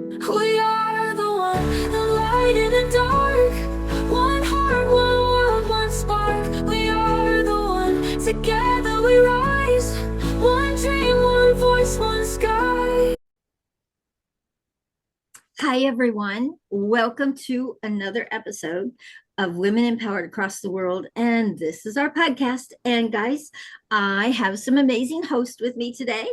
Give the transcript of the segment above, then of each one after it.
We are the one, the light in the dark. One heart, one world, one spark. We are the one, together we rise. One dream, one voice, one sky. Hi, everyone. Welcome to another episode of Women Empowered Across the World. And this is our podcast. And guys, I have some amazing hosts with me today.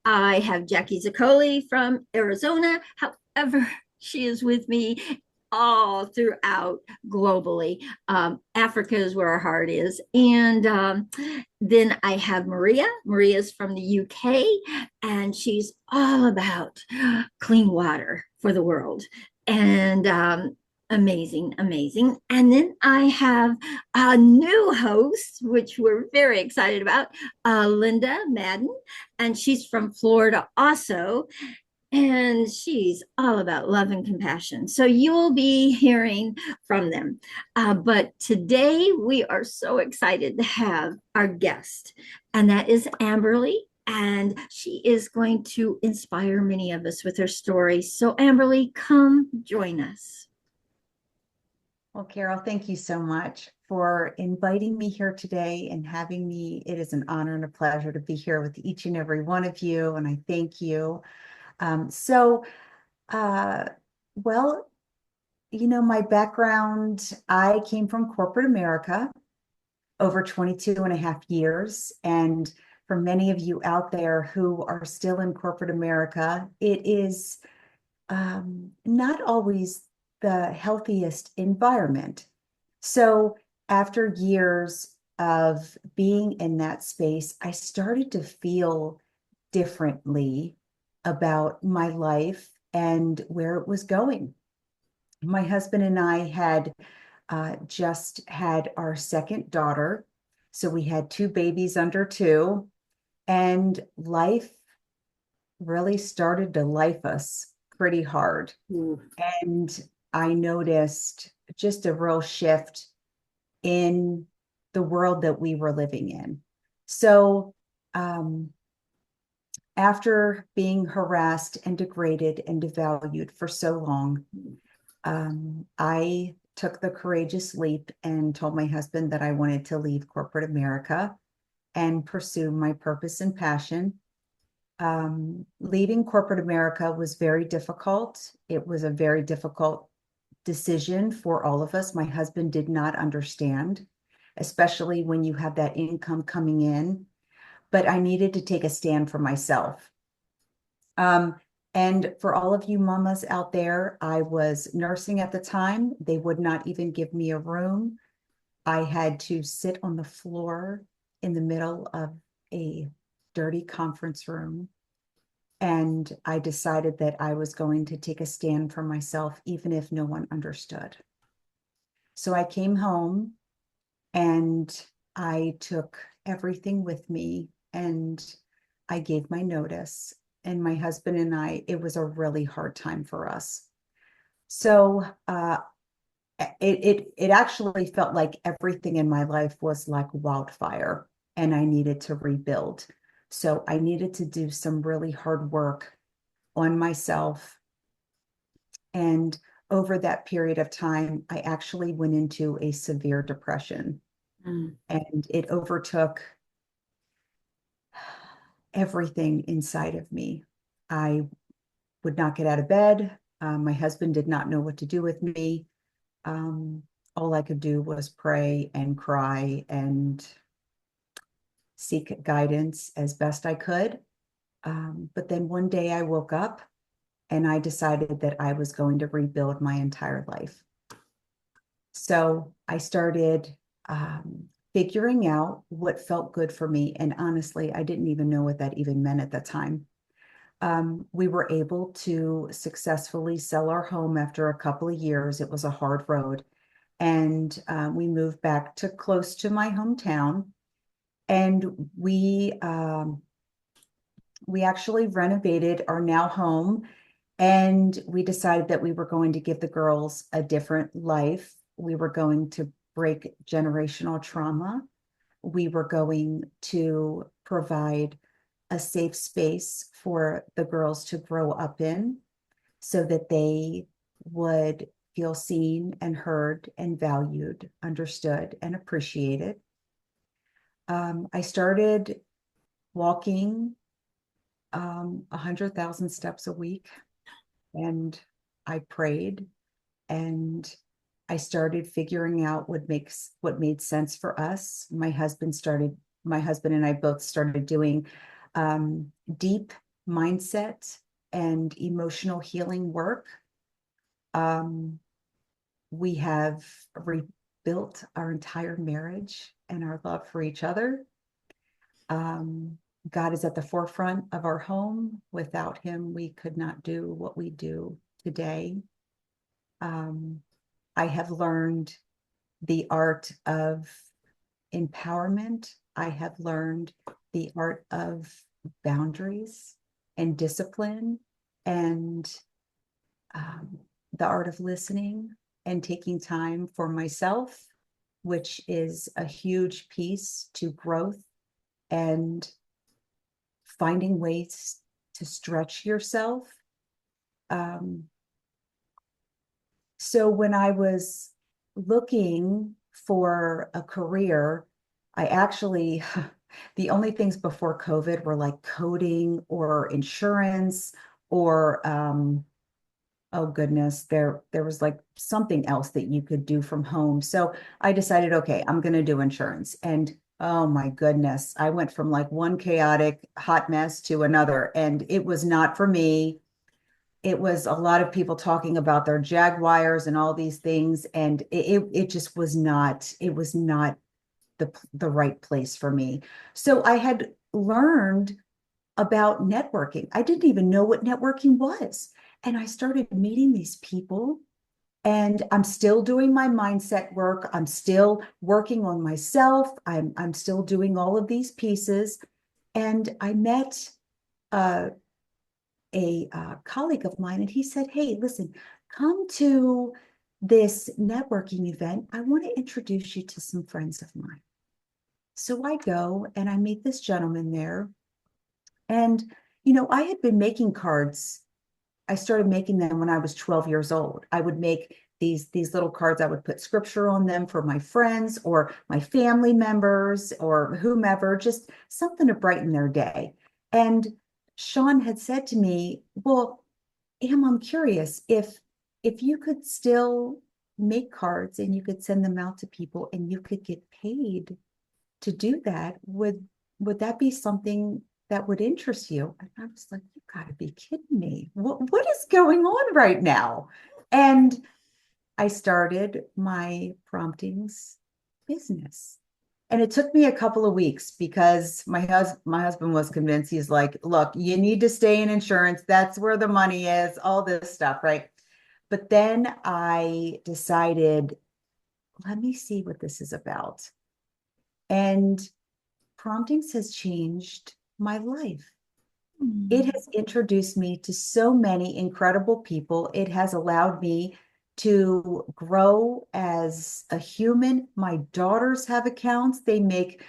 I have Jackie Zaccoli from Arizona. However, she is with me all throughout globally. Africa is where our heart is. And then I have Maria. Maria's from the UK, and she's all about clean water for the world. And amazing, amazing. And then I have a new host, which we're very excited about, Linda Madden, and she's from Florida also. And she's all about love and compassion. So you'll be hearing from them. But today we are so excited to have our guest, and that is Amberly. And she is going to inspire many of us with her story. So, Amberly, come join us. Well, Carol, thank you so much for inviting me here today and having me. It is an honor and a pleasure to be here with each and every one of you, and I thank you. Um, so, uh, well, my background, I came from corporate America over 22 and a half years. And for many of you out there who are still in corporate America, it is not always the healthiest environment. So after years of being in that space, I started to feel differently about my life and where it was going. My husband and I had just had our second daughter. So we had two babies under two, and life really started to life us pretty hard. Ooh. And I noticed just a real shift in the world that we were living in. So, after being harassed and degraded and devalued for so long, I took the courageous leap and told my husband that I wanted to leave corporate America and pursue my purpose and passion. Leaving corporate America was very difficult. It was a very difficult decision for all of us. My husband did not understand, especially when you have that income coming in, but I needed to take a stand for myself. And for all of you mamas out there, I was nursing at the time. They would not even give me a room. I had to sit on the floor in the middle of a dirty conference room. And I decided that I was going to take a stand for myself, even if no one understood. So I came home and I took everything with me and I gave my notice. And my husband and I, it was a really hard time for us. So it actually felt like everything in my life was like wildfire, and I needed to rebuild. So I needed to do some really hard work on myself. And over that period of time, I actually went into a severe depression, and it overtook everything inside of me. I would not get out of bed. My husband did not know what to do with me. All I could do was pray and cry and seek guidance as best I could. But then one day I woke up and I decided that I was going to rebuild my entire life. So I started figuring out what felt good for me. And honestly, I didn't even know what that even meant at the time. We were able to successfully sell our home after a couple of years. It was a hard road. And we moved back to close to my hometown. And we actually renovated our now home. And we decided that we were going to give the girls a different life. We were going to break generational trauma. We were going to provide a safe space for the girls to grow up in. so that they would feel seen and heard and valued, understood and appreciated. I started walking 100,000 steps a week, and I prayed, and I started figuring out what made sense for us. My husband and I both started doing deep mindset and emotional healing work. We have rebuilt our entire marriage and our love for each other. God is at the forefront of our home. Without him, we could not do what we do today. I have learned the art of empowerment. I have learned the art of boundaries and discipline, and the art of listening and taking time for myself, which is a huge piece to growth and finding ways to stretch yourself. So when I was looking for a career, I actually, the only things before COVID were like coding or insurance or, oh goodness, there was like something else that you could do from home. So I decided, okay, I'm going to do insurance. And oh my goodness, I went from like one chaotic hot mess to another, and it was not for me. It was a lot of people talking about their Jaguars and all these things, and it just was not, it was not the right place for me. So I had learned about networking. I didn't even know what networking was. And I started meeting these people, and I'm still doing my mindset work. I'm still working on myself. I'm still doing all of these pieces. And I met a colleague of mine, and he said, hey, listen, come to this networking event. I want to introduce you to some friends of mine. So I go and I meet this gentleman there. And, I had been making cards. I started making them when I was 12 years old. I would make these little cards. I would put scripture on them for my friends or my family members or whomever, just something to brighten their day. And Sean had said to me, well, Em, I'm curious if you could still make cards and you could send them out to people and you could get paid to do that, would that be something that would interest you? And I was like, you gotta be kidding me. What is going on right now? And I started my promptings business. And it took me a couple of weeks because my husband was convinced. He's like, look, you need to stay in insurance. That's where the money is, all this stuff, right? But then I decided, let me see what this is about. And promptings has changed my life. It has introduced me to so many incredible people. It has allowed me to grow as a human. My daughters have accounts. They make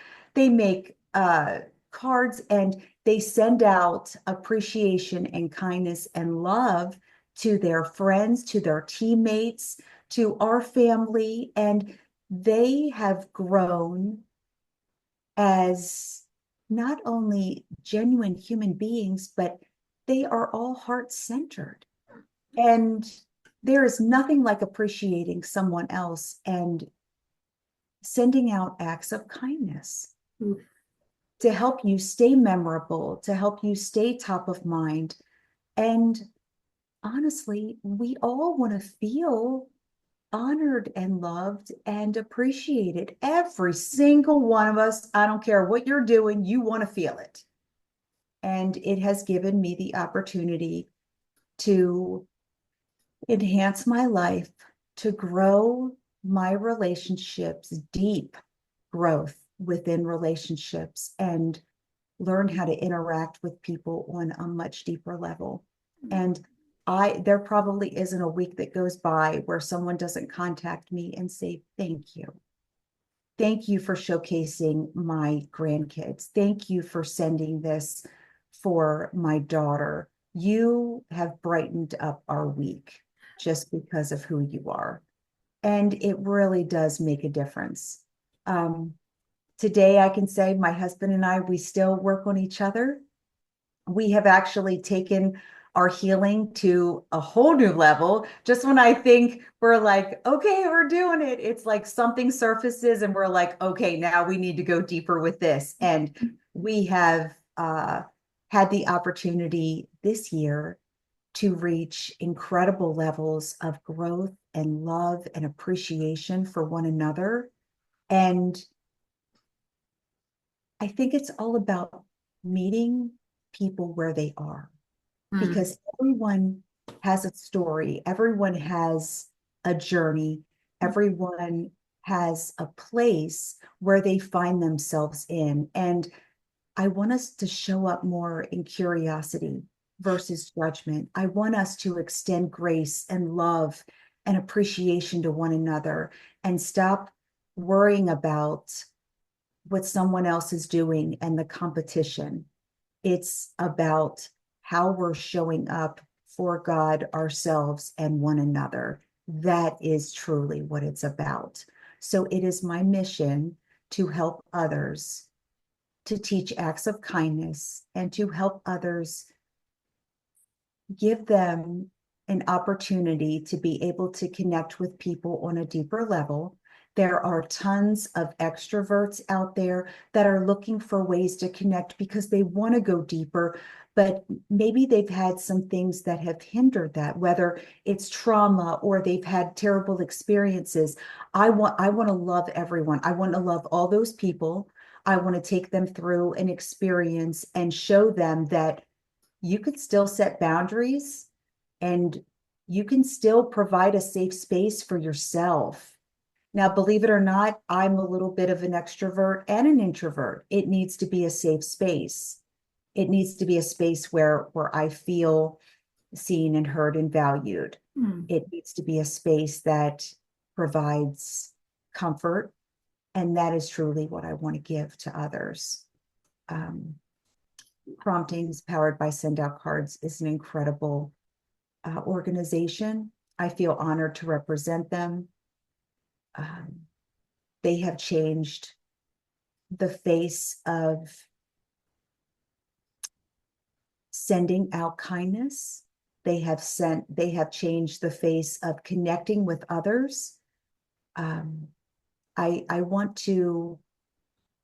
cards, and they send out appreciation and kindness and love to their friends, to their teammates, to our family, and they have grown as not only genuine human beings, but they are all heart-centered. And there is nothing like appreciating someone else and sending out acts of kindness to help you stay memorable, to help you stay top of mind. And honestly, we all want to feel honored and loved and appreciated. Every single one of us, I don't care what you're doing, you want to feel it. And it has given me the opportunity to enhance my life, to grow my relationships, deep growth within relationships, and learn how to interact with people on a much deeper level. And there probably isn't a week that goes by where someone doesn't contact me and say, thank you. Thank you for showcasing my grandkids. Thank you for sending this for my daughter. you have brightened up our week just because of who you are. And it really does make a difference. Today, I can say my husband and I, we still work on each other. We have actually taken our healing to a whole new level. Just when I think we're like, okay, we're doing it, it's like something surfaces and we're like, okay, now we need to go deeper with this. And we have had the opportunity this year to reach incredible levels of growth and love and appreciation for one another. And I think it's all about meeting people where they are, because everyone has a story, everyone has a journey, everyone has a place where they find themselves in. And I want us to show up more in curiosity versus judgment. I want us to extend grace and love and appreciation to one another and stop worrying about what someone else is doing and the competition. It's about how we're showing up for God, ourselves, and one another. That is truly what it's about. So it is my mission to help others, to teach acts of kindness, and to help others, give them an opportunity to be able to connect with people on a deeper level. There are tons of extroverts out there that are looking for ways to connect because they want to go deeper, but maybe they've had some things that have hindered that, whether it's trauma or they've had terrible experiences. I want to love everyone. I want to love all those people. I want to take them through an experience and show them that you could still set boundaries and you can still provide a safe space for yourself. Now, believe it or not, I'm a little bit of an extrovert and an introvert. It needs to be a safe space. It needs to be a space where I feel seen and heard and valued. It needs to be a space that provides comfort. And that is truly what I want to give to others. Promptings powered by Send Out Cards is an incredible organization. I feel honored to represent them. They have changed the face of sending out kindness. They have changed the face of connecting with others. I want to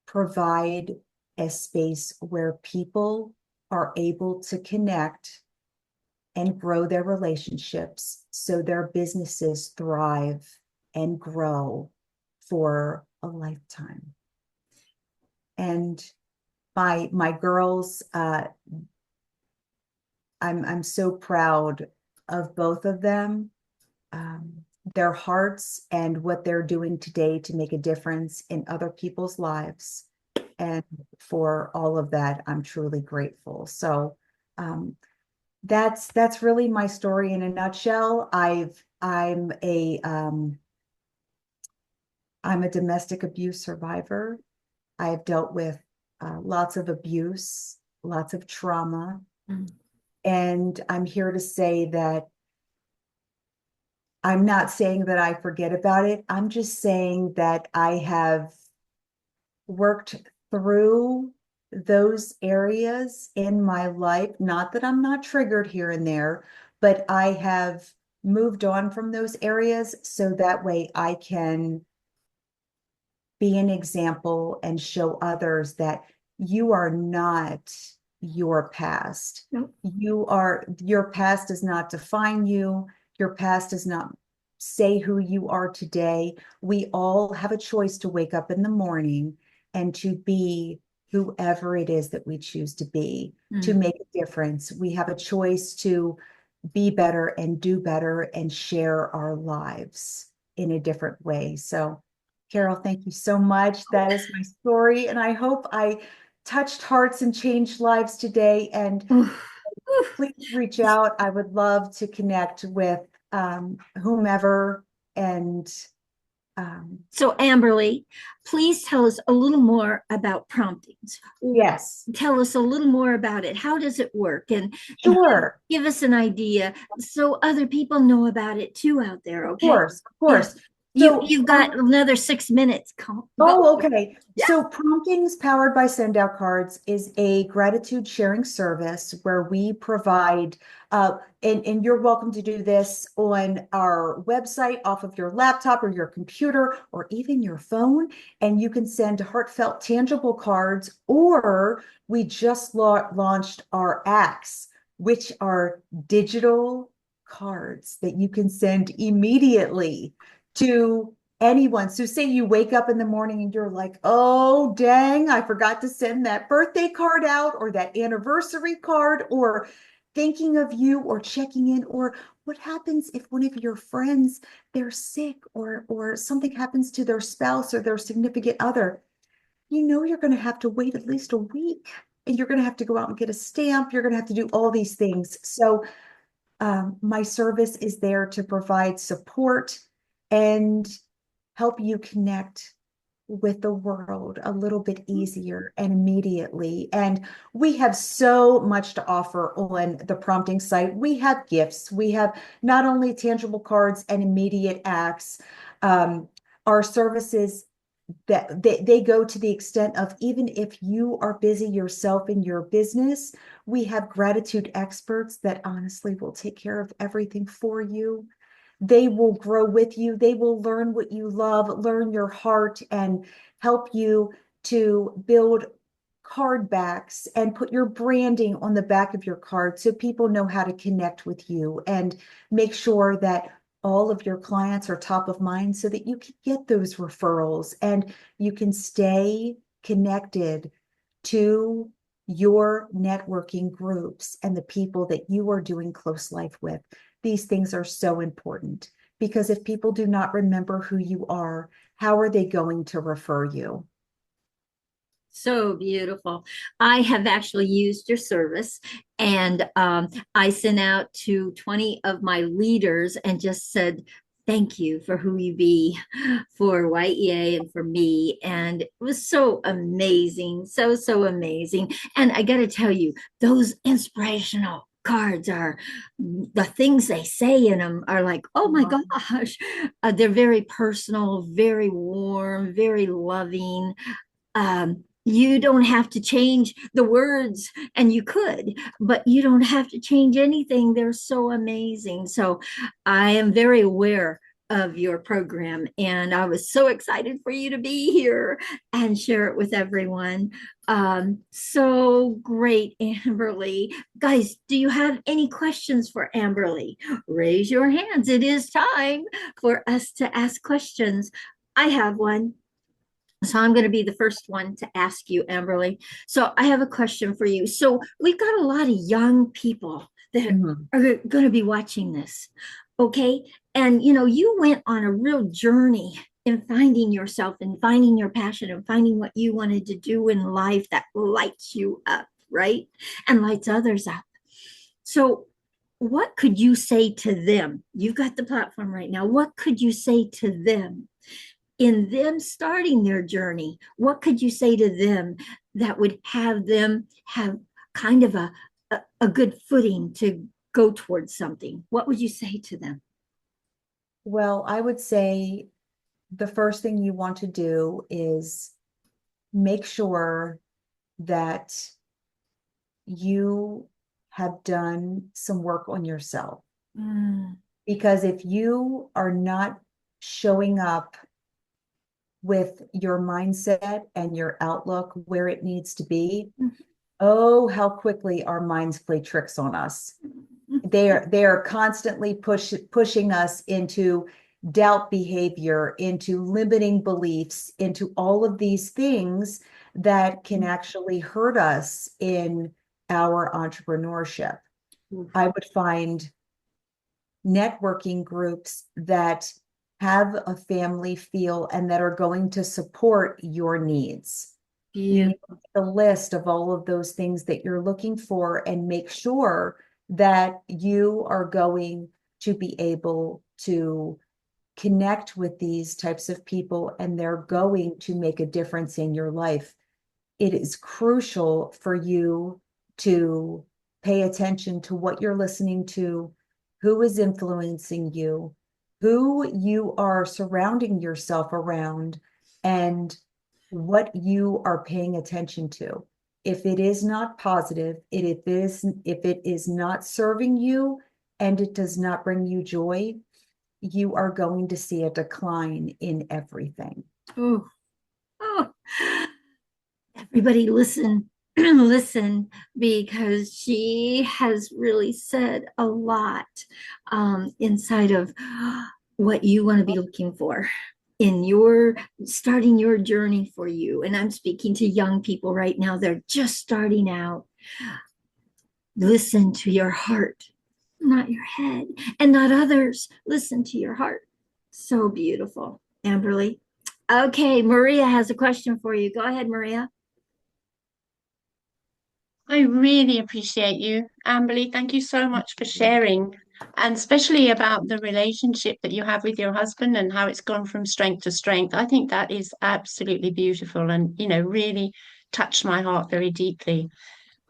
provide a space where people are able to connect and grow their relationships so their businesses thrive and grow for a lifetime. And my girls, I'm so proud of both of them, their hearts and what they're doing today to make a difference in other people's lives. And for all of that, I'm truly grateful. So that's really my story in a nutshell. I'm a domestic abuse survivor. I have dealt with lots of abuse, lots of trauma. And I'm here to say that I'm not saying that I forget about it. I'm just saying that I have worked through those areas in my life. Not that I'm not triggered here and there, but I have moved on from those areas so that way I can be an example and show others that you are not your past. Nope. Your past does not define you. Your past does not say who you are today. We all have a choice to wake up in the morning and to be whoever it is that we choose to be, to make a difference. We have a choice to be better and do better and share our lives in a different way. So, Carol, thank you so much. That is my story. And I hope I touched hearts and changed lives today. And please reach out. I would love to connect with whomever and So, Amberly, please tell us a little more about promptings. Yes, Tell us a little more about it. How does it work? And sure. give us an idea so other people know about it too out there. Of Okay. course, of course. So, You've got another 6 minutes. Go. oh, okay. Yeah. So Promptings powered by Send Out Cards is a gratitude sharing service where we provide, and you're welcome to do this on our website off of your laptop or your computer or even your phone. And you can send heartfelt, tangible cards, or we just launched our acts, which are digital cards that you can send immediately to anyone. So say you wake up in the morning and you're like, oh, dang, I forgot to send that birthday card out or that anniversary card, or thinking of you or checking in, or what happens if one of your friends, they're sick, or something happens to their spouse or their significant other. You know you're going to have to wait at least a week, and you're going to have to go out and get a stamp. You're going to have to do all these things. So my service is there to provide support and help you connect with the world a little bit easier and immediately. And we have so much to offer on the prompting site. We have gifts. We have not only tangible cards and immediate acts. Our services that they go to the extent of, even if you are busy yourself in your business, we have gratitude experts that honestly will take care of everything for you. They will grow with you. They will learn what you love, learn your heart, and help you to build card backs and put your branding on the back of your card so people know how to connect with you, and make sure that all of your clients are top of mind so that you can get those referrals and you can stay connected to your networking groups and the people that you are doing close life with. These things are so important, because if people do not remember who you are, how are they going to refer you? So beautiful. I have actually used your service, and I sent out to 20 of my leaders and just said, thank you for who you be for YEA and for me. And it was so amazing. So, so amazing. And I got to tell you, those inspirational cards are, the things they say in them are like, oh my gosh. They're very personal, very warm, very loving. You don't have to change the words, and you could, but you don't have to change anything. They're so amazing. So I am very aware of your program, and I was so excited for you to be here and share it with everyone. So great, Amberly. Guys, do you have any questions for Amberly? Raise your hands. It is time for us to ask questions. I have one. So I'm going to be the first one to ask you, Amberly. So I have a question for you. So we've got a lot of young people that Mhm. are going to be watching this. Okay. And you went on a real journey in finding yourself and finding your passion and finding what you wanted to do in life that lights you up, right? And lights others up. So what could you say to them? You've got the platform right now. What could you say to them in them starting their journey? What could you say to them that would have them have kind of a good footing to go towards something? What would you say to them? Well, I would say the first thing you want to do is make sure that you have done some work on yourself. Mm, Because if you are not showing up with your mindset and your outlook where it needs to be, oh, how quickly our minds play tricks on us. They are constantly pushing us into doubt behavior, into limiting beliefs, into all of these things that can actually hurt us in our entrepreneurship. I would find networking groups that have a family feel and that are going to support your needs. You need to make a list of all of those things that you're looking for and make sure that you are going to be able to connect with these types of people and they're going to make a difference in your life, it is crucial for you to pay attention to what you're listening to, who is influencing you, who you are surrounding yourself around, and what you are paying attention to. If it is not positive, if it is not serving you and it does not bring you joy, you are going to see a decline in everything. Oh, oh. Everybody listen, listen, because she has really said a lot inside of what you want to be looking for in your starting your journey for you. And I'm speaking to young people right now, they're just starting out. Listen to your heart, not your head, and not others. Listen to your heart. So beautiful, Amberly. Okay, Maria has a question for you. Go ahead, Maria. I really appreciate you, Amberly. Thank you so much for sharing, and especially about the relationship that you have with your husband and how it's gone from strength to strength. I think that is absolutely beautiful and, really touched my heart very deeply.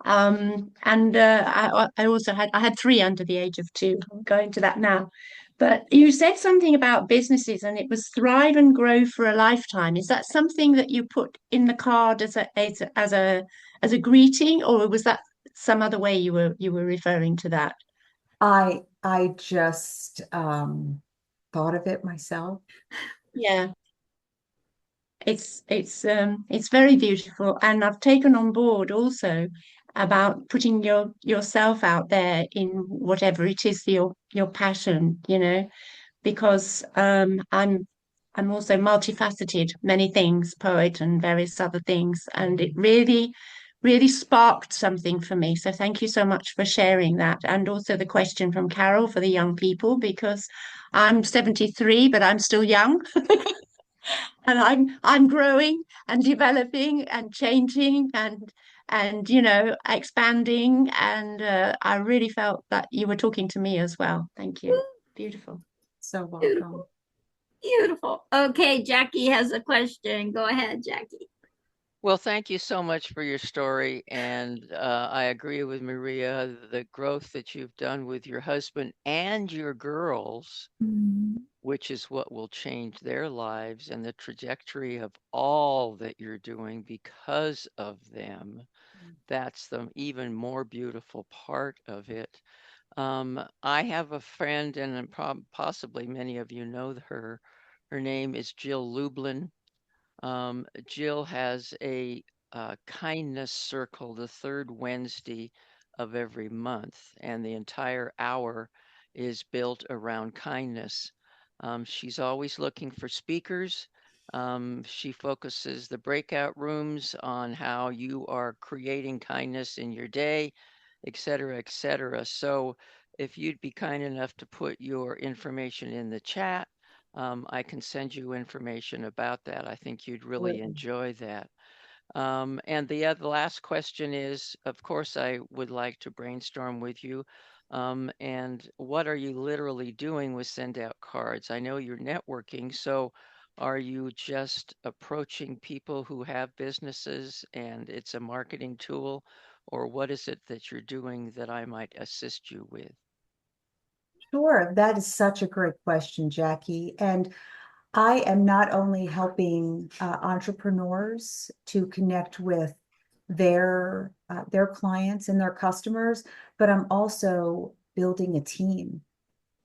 And I also had three under the age of two. I'll go into that now. But you said something about businesses, and it was thrive and grow for a lifetime. Is that something that you put in the card as a greeting, or was that some other way you were referring to that? I just thought of it myself. Yeah. It's very beautiful, and I've taken on board also about putting yourself out there in whatever it is your passion, because I'm also multifaceted, many things, poet and various other things, and it really sparked something for me. So thank you so much for sharing that, and also the question from Carol for the young people, because I'm 73, but I'm still young. And I'm growing and developing and changing and expanding, and I really felt that you were talking to me as well. Thank you. Beautiful. So welcome. Beautiful. Beautiful. Okay, Jackie has a question. Go ahead, Jackie. Well, thank you so much for your story. And I agree with Maria, the growth that you've done with your husband and your girls, which is what will change their lives and the trajectory of all that you're doing because of them. That's the even more beautiful part of it. I have a friend, and possibly many of you know her. Her name is Jill Lublin. Jill has a kindness circle the third Wednesday of every month, and the entire hour is built around kindness. She's always looking for speakers. She focuses the breakout rooms on how you are creating kindness in your day, et cetera, et cetera. So if you'd be kind enough to put your information in the chat, I can send you information about that. I think you'd really enjoy that. And the last question is, of course, I would like to brainstorm with you. And what are you literally doing with send out cards? I know you're networking, so are you just approaching people who have businesses and it's a marketing tool, or what is it that you're doing that I might assist you with? Sure, that is such a great question, Jackie. And I am not only helping entrepreneurs to connect with their clients and their customers, but I'm also building a team,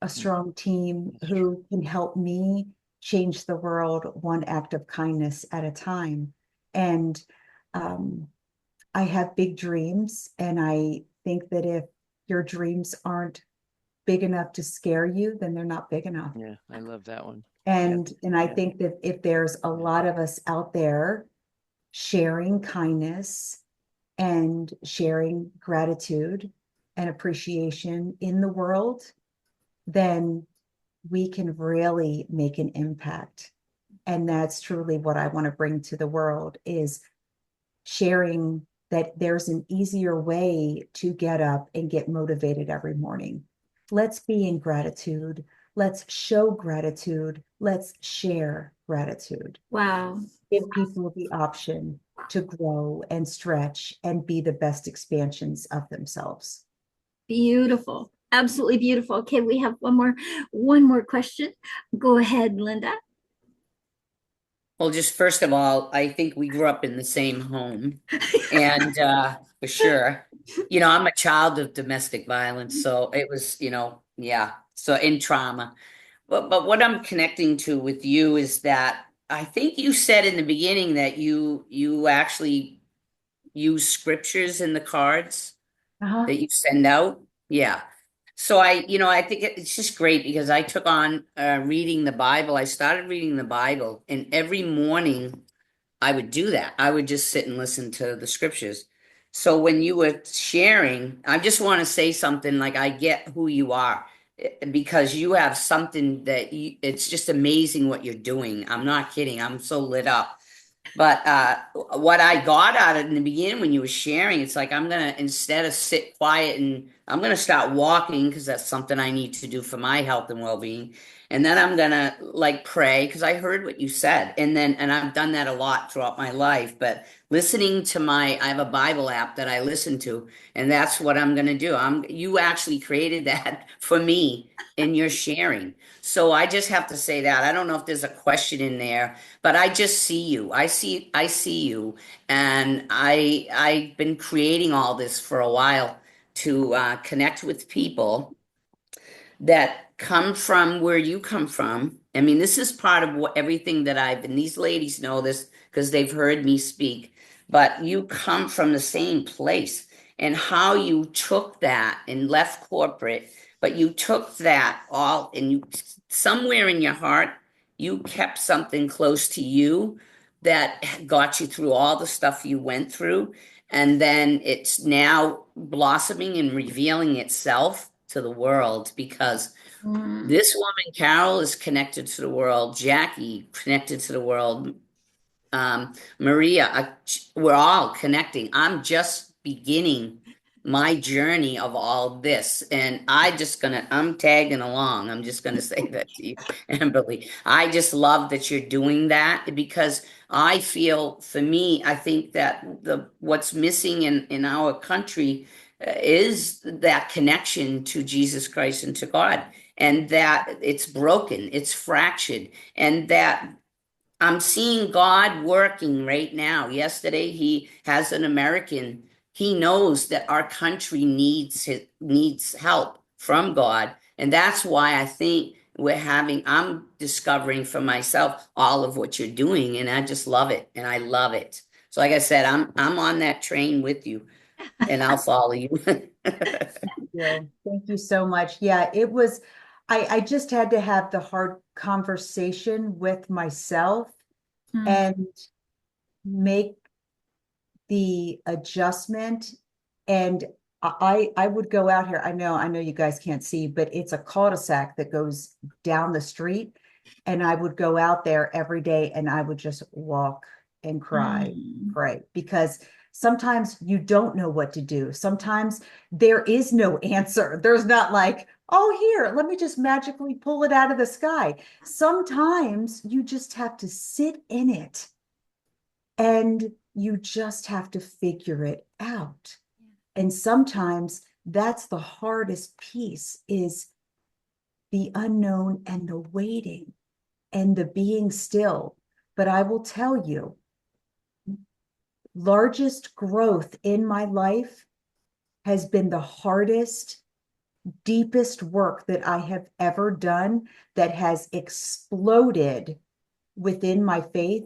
a strong team who can help me change the world one act of kindness at a time. And I have big dreams, and I think that if your dreams aren't big enough to scare you, then they're not big enough. Yeah, I love that one. And I Yeah. think that if there's a lot of us out there sharing kindness and sharing gratitude and appreciation in the world, then we can really make an impact. And that's truly what I want to bring to the world, is sharing that there's an easier way to get up and get motivated every morning. Let's be in gratitude. Let's show gratitude. Let's share gratitude. Wow. Give people the option to grow and stretch and be the best expansions of themselves. Beautiful. Absolutely beautiful. Okay, we have one more question. Go ahead, Linda. Well, just first of all, I think we grew up in the same home. And for sure, I'm a child of domestic violence. So it was, yeah. So in trauma. But what I'm connecting to with you is that I think you said in the beginning that you actually use scriptures in the cards Uh-huh. that you send out. Yeah. So I think it's just great because I took on reading the Bible. I started reading the Bible, and every morning I would do that. I would just sit and listen to the scriptures. So when you were sharing, I just want to say something like I get who you are because you have something that it's just amazing what you're doing. I'm not kidding. I'm so lit up. But what I got out of it in the beginning when you were sharing, it's like I'm gonna instead of sit quiet and I'm gonna start walking because that's something I need to do for my health and well-being. And then I'm gonna like pray because I heard what you said. And I've done that a lot throughout my life. But listening to I have a Bible app that I listen to, and that's what I'm gonna do. You actually created that for me in your sharing. So I just have to say that. I don't know if there's a question in there, but I just see you. I see you, and I've been creating all this for a while to connect with people that come from where you come from. I mean, this is part of everything that and these ladies know this because they've heard me speak, but you come from the same place, and how you took that and left corporate, but you took that all and you somewhere in your heart, you kept something close to you that got you through all the stuff you went through. And then it's now blossoming and revealing itself to the world because Mm. this woman, Carol, is connected to the world. Jackie, connected to the world. Maria, we're all connecting. I'm just beginning my journey of all this, and I'm tagging along. I'm just gonna say that to you, Amberly. I just love that you're doing that because I feel, for me, I think that what's missing in our country is that connection to Jesus Christ and to God, and that it's broken, it's fractured, and that I'm seeing God working right now. Yesterday, he has an American. He knows that our country needs help from God, and that's why I think I'm discovering for myself all of what you're doing, and I just love it, and I love it. So, like I said, I'm on that train with you, and I'll follow you. Thank you so much. Yeah, I just had to have the hard conversation with myself Mm. and make the adjustment. And I would go out here. I know you guys can't see, but it's a cul-de-sac that goes down the street. And I would go out there every day and I would just walk and cry, pray, because sometimes you don't know what to do. Sometimes there is no answer. There's not like, oh, here, let me just magically pull it out of the sky. Sometimes you just have to sit in it and you just have to figure it out. And sometimes that's the hardest piece, is the unknown and the waiting and the being still. But I will tell you, largest growth in my life has been the hardest, deepest work that I have ever done that has exploded within my faith.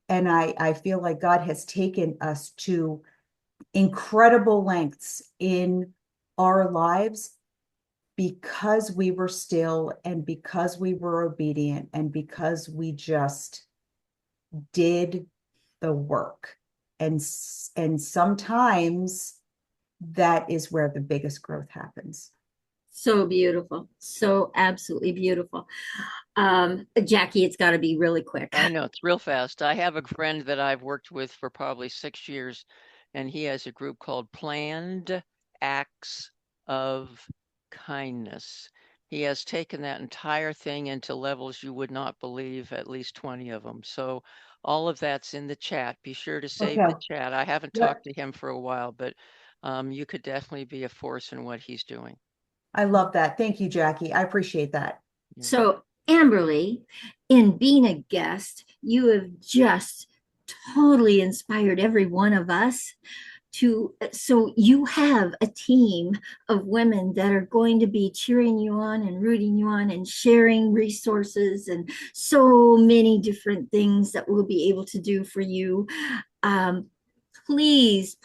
And I feel like God has taken us to incredible lengths in our lives because we were still and because we were obedient and because we just did the work. And sometimes that is where the biggest growth happens. So beautiful. So absolutely beautiful. Jackie, it's got to be really quick. I know, it's real fast. I have a friend that I've worked with for probably 6 years, and he has a group called Planned Acts of Kindness. he has taken that entire thing into levels you would not believe, at least 20 of them. So all of that's in the chat. Be sure to save the Okay. chat. I haven't Yep. talked to him for a while, but you could definitely be a force in what he's doing. I love that. Thank you, Jackie. I appreciate that. You're So, Amberly, in being a guest, you have just totally inspired every one of us to. So, you have a team of women that are going to be cheering you on and rooting you on and sharing resources and so many different things that we'll be able to do for you. Um, please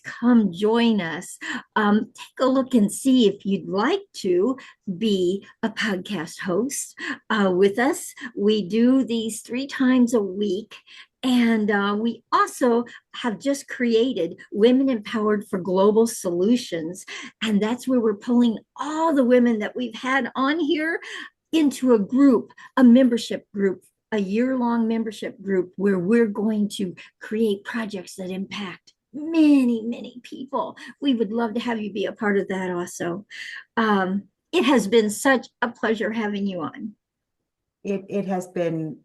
come join us. Take a look and see if you'd like to be a podcast host with us. We do these 3 times a week. And we also have just created Women Empowered for Global Solutions. And that's where we're pulling all the women that we've had on here into a group, a membership group, a year-long membership group where we're going to create projects that impact many people. We would love to have you be a part of that also. It has been such a pleasure having you on. It has been,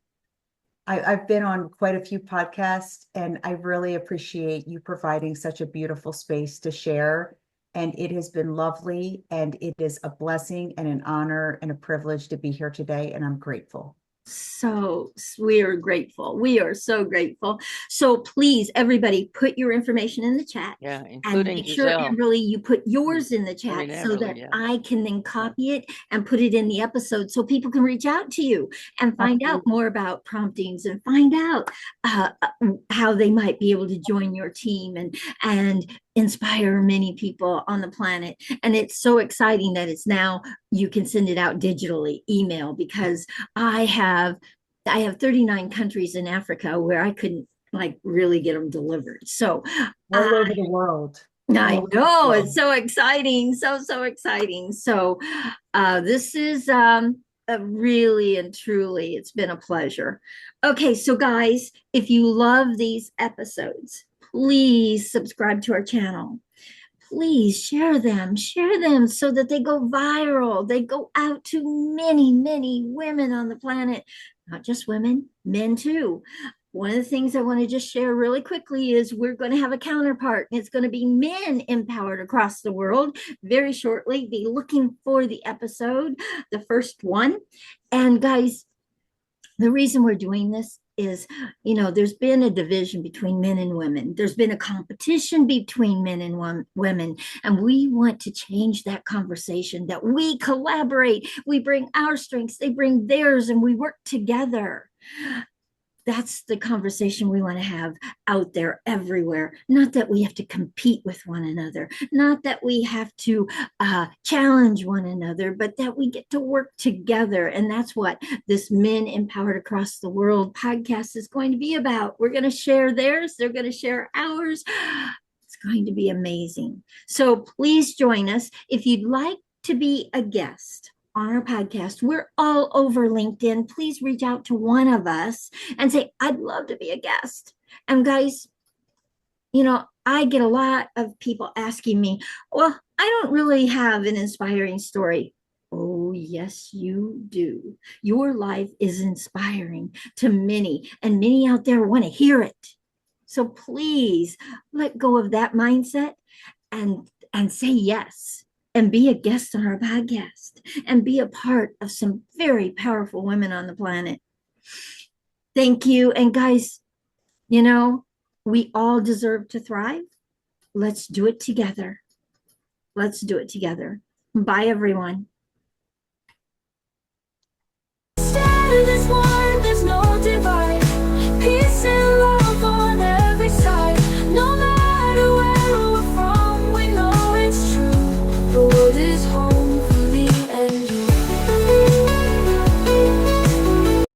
I've been on quite a few podcasts, and I really appreciate you providing such a beautiful space to share. And it has been lovely, and it is a blessing and an honor and a privilege to be here today, and I'm grateful. So we are grateful. We are so grateful. So please, everybody, put your information in the chat. Yeah, And including make sure, Giselle. Amberly, you put yours in the I chat mean, so that Amberly, yeah. I can then copy it and put it in the episode so people can reach out to you and find out Absolutely. more about promptings and find out how they might be able to join your team and inspire many people on the planet. And it's so exciting that it's now you can send it out digitally, email, because I have 39 countries in Africa where I couldn't like really get them delivered. So All over the world. I All over the know world. it's so exciting, so exciting. So this is a really and truly, it's been a pleasure. Okay, so guys, if you love these episodes, please subscribe to our channel. Please share them so that they go viral. They go out to many women on the planet, not just women, men too. One of the things I want to just share really quickly is we're going to have a counterpart. It's going to be men empowered across the world very shortly. Be looking for the episode, the first one. And guys, the reason we're doing this is, there's been a division between men and women. There's been a competition between men and women. And we want to change that conversation, that we collaborate, we bring our strengths, they bring theirs, and we work together. That's the conversation we want to have out there everywhere. Not that we have to compete with one another, not that we have to challenge one another, but that we get to work together. And that's what this Men Empowered Across the World podcast is going to be about. We're going to share theirs, they're going to share ours. It's going to be amazing. So please join us. If you'd like to be a guest on our podcast, we're all over LinkedIn. Please reach out to one of us and say, I'd love to be a guest. And guys, I get a lot of people asking me, well, I don't really have an inspiring story. Oh, yes, you do. Your life is inspiring to many, and many out there want to hear it. So please let go of that mindset and say yes, and be a guest on our podcast and be a part of some very powerful women on the planet. Thank you. And guys, we all deserve to thrive. Let's do it together. Let's do it together. Bye, everyone.